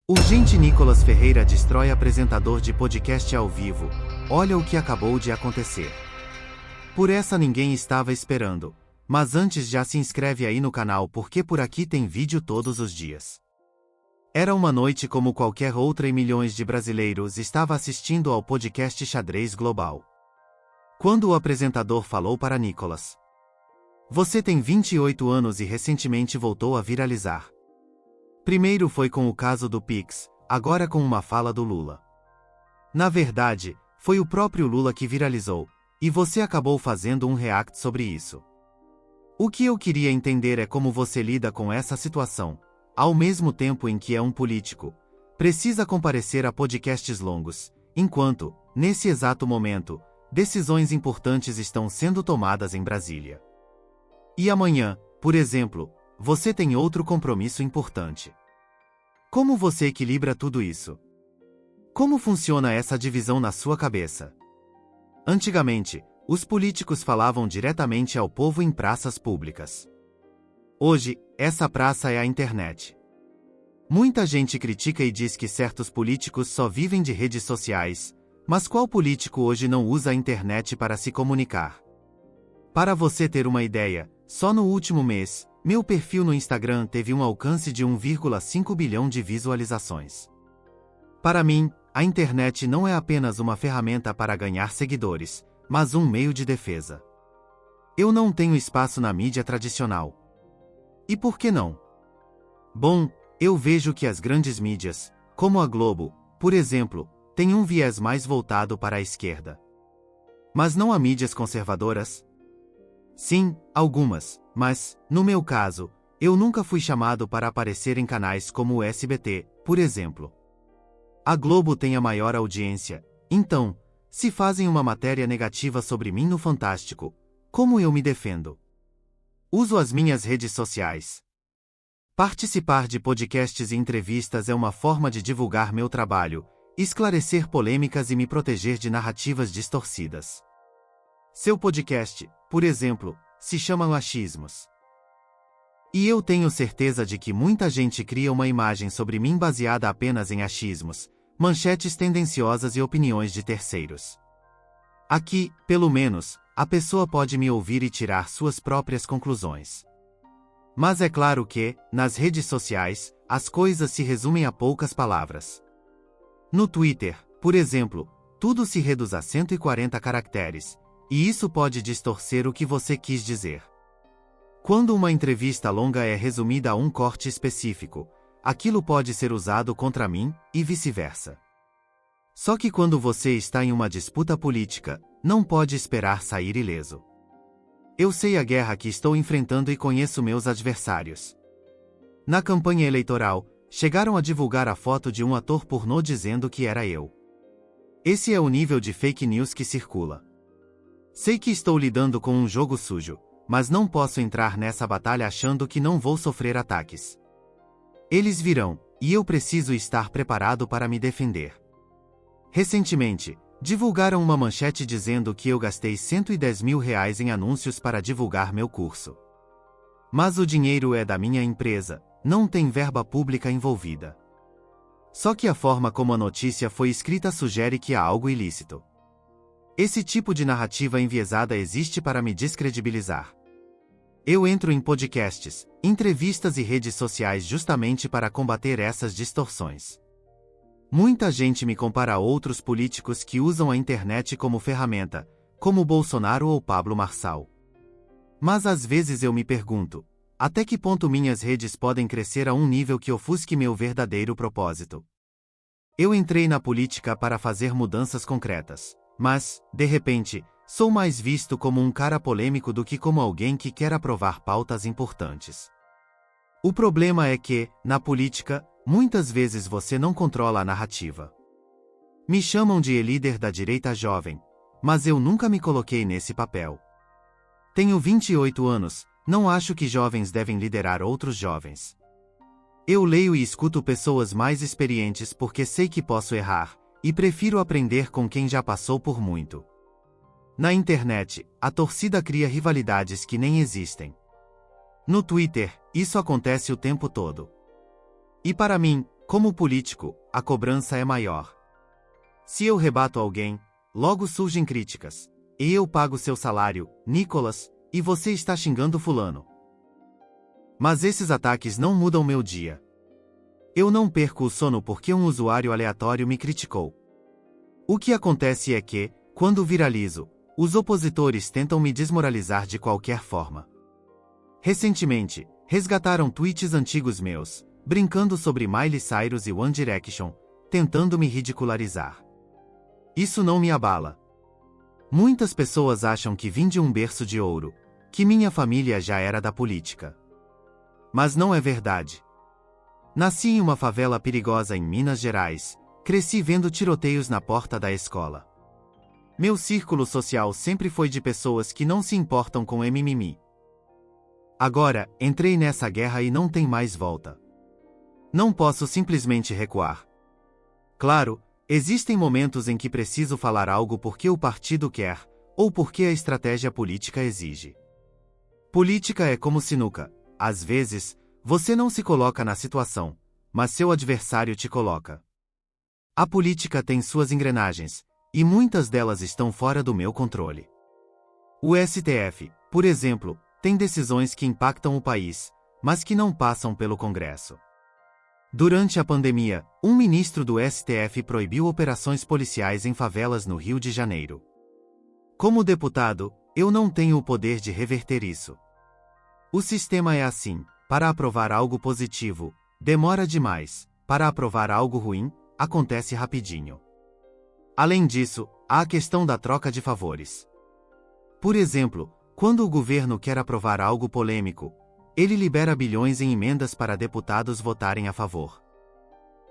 Urgente: Nicolas Ferreira destrói apresentador de podcast ao vivo. Olha o que acabou de acontecer. Por essa ninguém estava esperando. Mas antes, já se inscreve aí no canal porque por aqui tem vídeo todos os dias. Era uma noite como qualquer outra e milhões de brasileiros estavam assistindo ao podcast Xadrez Global. Quando o apresentador falou para Nicolas: "Você tem 28 anos e recentemente voltou a viralizar." Primeiro foi com o caso do Pix, agora com uma fala do Lula. Na verdade, foi o próprio Lula que viralizou, e você acabou fazendo um react sobre isso. O que eu queria entender é como você lida com essa situação, ao mesmo tempo em que é um político, precisa comparecer a podcasts longos, enquanto, nesse exato momento, decisões importantes estão sendo tomadas em Brasília. E amanhã, por exemplo, você tem outro compromisso importante. Como você equilibra tudo isso? Como funciona essa divisão na sua cabeça? Antigamente, os políticos falavam diretamente ao povo em praças públicas. Hoje, essa praça é a internet. Muita gente critica e diz que certos políticos só vivem de redes sociais, mas qual político hoje não usa a internet para se comunicar? Para você ter uma ideia, só no último mês, meu perfil no Instagram teve um alcance de 1,5 bilhão de visualizações. Para mim, a internet não é apenas uma ferramenta para ganhar seguidores, mas um meio de defesa. Eu não tenho espaço na mídia tradicional. E por que não? Bom, eu vejo que as grandes mídias, como a Globo, por exemplo, têm um viés mais voltado para a esquerda. Mas não há mídias conservadoras? Sim, algumas, mas, no meu caso, eu nunca fui chamado para aparecer em canais como o SBT, por exemplo. A Globo tem a maior audiência, então, se fazem uma matéria negativa sobre mim no Fantástico, como eu me defendo? Uso as minhas redes sociais. Participar de podcasts e entrevistas é uma forma de divulgar meu trabalho, esclarecer polêmicas e me proteger de narrativas distorcidas. Seu podcast, por exemplo, se chama Achismos. E eu tenho certeza de que muita gente cria uma imagem sobre mim baseada apenas em achismos, manchetes tendenciosas e opiniões de terceiros. Aqui, pelo menos, a pessoa pode me ouvir e tirar suas próprias conclusões. Mas é claro que, nas redes sociais, as coisas se resumem a poucas palavras. No Twitter, por exemplo, tudo se reduz a 140 caracteres, e isso pode distorcer o que você quis dizer. Quando uma entrevista longa é resumida a um corte específico, aquilo pode ser usado contra mim, e vice-versa. Só que quando você está em uma disputa política, não pode esperar sair ileso. Eu sei a guerra que estou enfrentando e conheço meus adversários. Na campanha eleitoral, chegaram a divulgar a foto de um ator pornô dizendo que era eu. Esse é o nível de fake news que circula. Sei que estou lidando com um jogo sujo, mas não posso entrar nessa batalha achando que não vou sofrer ataques. Eles virão, e eu preciso estar preparado para me defender. Recentemente, divulgaram uma manchete dizendo que eu gastei R$110 mil em anúncios para divulgar meu curso. Mas o dinheiro é da minha empresa, não tem verba pública envolvida. Só que a forma como a notícia foi escrita sugere que há algo ilícito. Esse tipo de narrativa enviesada existe para me descredibilizar. Eu entro em podcasts, entrevistas e redes sociais justamente para combater essas distorções. Muita gente me compara a outros políticos que usam a internet como ferramenta, como Bolsonaro ou Pablo Marçal. Mas às vezes eu me pergunto, até que ponto minhas redes podem crescer a um nível que ofusque meu verdadeiro propósito? Eu entrei na política para fazer mudanças concretas. Mas, de repente, sou mais visto como um cara polêmico do que como alguém que quer aprovar pautas importantes. O problema é que, na política, muitas vezes você não controla a narrativa. Me chamam de líder da direita jovem, mas eu nunca me coloquei nesse papel. Tenho 28 anos, não acho que jovens devem liderar outros jovens. Eu leio e escuto pessoas mais experientes porque sei que posso errar, e prefiro aprender com quem já passou por muito. Na internet, a torcida cria rivalidades que nem existem. No Twitter, isso acontece o tempo todo. E para mim, Como político, a cobrança é maior. Se eu rebato alguém, logo surgem críticas. E eu pago seu salário, Nicolas, e você está xingando fulano. Mas esses ataques não mudam meu dia. Eu não perco o sono porque um usuário aleatório me criticou. O que acontece é que, quando viralizo, os opositores tentam me desmoralizar de qualquer forma. Recentemente, resgataram tweets antigos meus, brincando sobre Miley Cyrus e One Direction, tentando me ridicularizar. Isso não me abala. Muitas pessoas acham que vim de um berço de ouro, que minha família já era da política. Mas não é verdade. Nasci em uma favela perigosa em Minas Gerais, cresci vendo tiroteios na porta da escola. Meu círculo social sempre foi de pessoas que não se importam com mimimi. Agora, entrei nessa guerra e não tem mais volta. Não posso simplesmente recuar. Claro, existem momentos em que preciso falar algo porque o partido quer, ou porque a estratégia política exige. Política é como sinuca. Às vezes, você não se coloca na situação, mas seu adversário te coloca. A política tem suas engrenagens, e muitas delas estão fora do meu controle. O STF, por exemplo, tem decisões que impactam o país, mas que não passam pelo Congresso. Durante a pandemia, um ministro do STF proibiu operações policiais em favelas no Rio de Janeiro. Como deputado, eu não tenho o poder de reverter isso. O sistema é assim: para aprovar algo positivo, demora demais, para aprovar algo ruim, acontece rapidinho. Além disso, há a questão da troca de favores. Por exemplo, quando o governo quer aprovar algo polêmico, ele libera bilhões em emendas para deputados votarem a favor.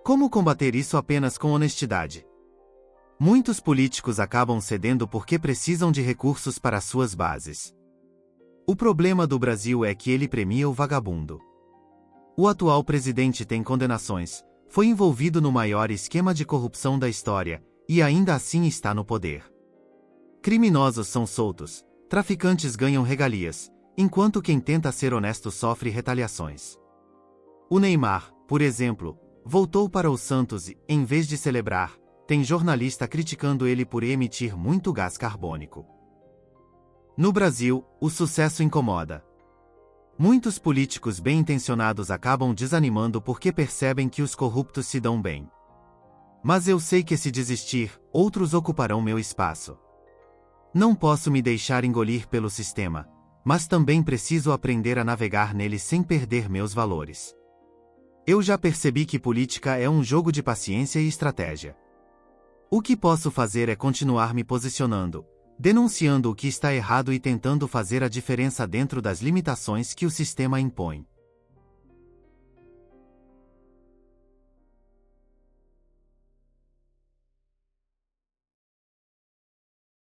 Como combater isso apenas com honestidade? Muitos políticos acabam cedendo porque precisam de recursos para suas bases. O problema do Brasil é que ele premia o vagabundo. O atual presidente tem condenações, foi envolvido no maior esquema de corrupção da história, e ainda assim está no poder. Criminosos são soltos, traficantes ganham regalias, enquanto quem tenta ser honesto sofre retaliações. O Neymar, por exemplo, voltou para o Santos e, em vez de celebrar, tem jornalista criticando ele por emitir muito gás carbônico. No Brasil, o sucesso incomoda. Muitos políticos bem-intencionados acabam desanimando porque percebem que os corruptos se dão bem. Mas eu sei que se desistir, outros ocuparão meu espaço. Não posso me deixar engolir pelo sistema, mas também preciso aprender a navegar nele sem perder meus valores. Eu já percebi que política é um jogo de paciência e estratégia. O que posso fazer é continuar me posicionando, denunciando o que está errado e tentando fazer a diferença dentro das limitações que o sistema impõe.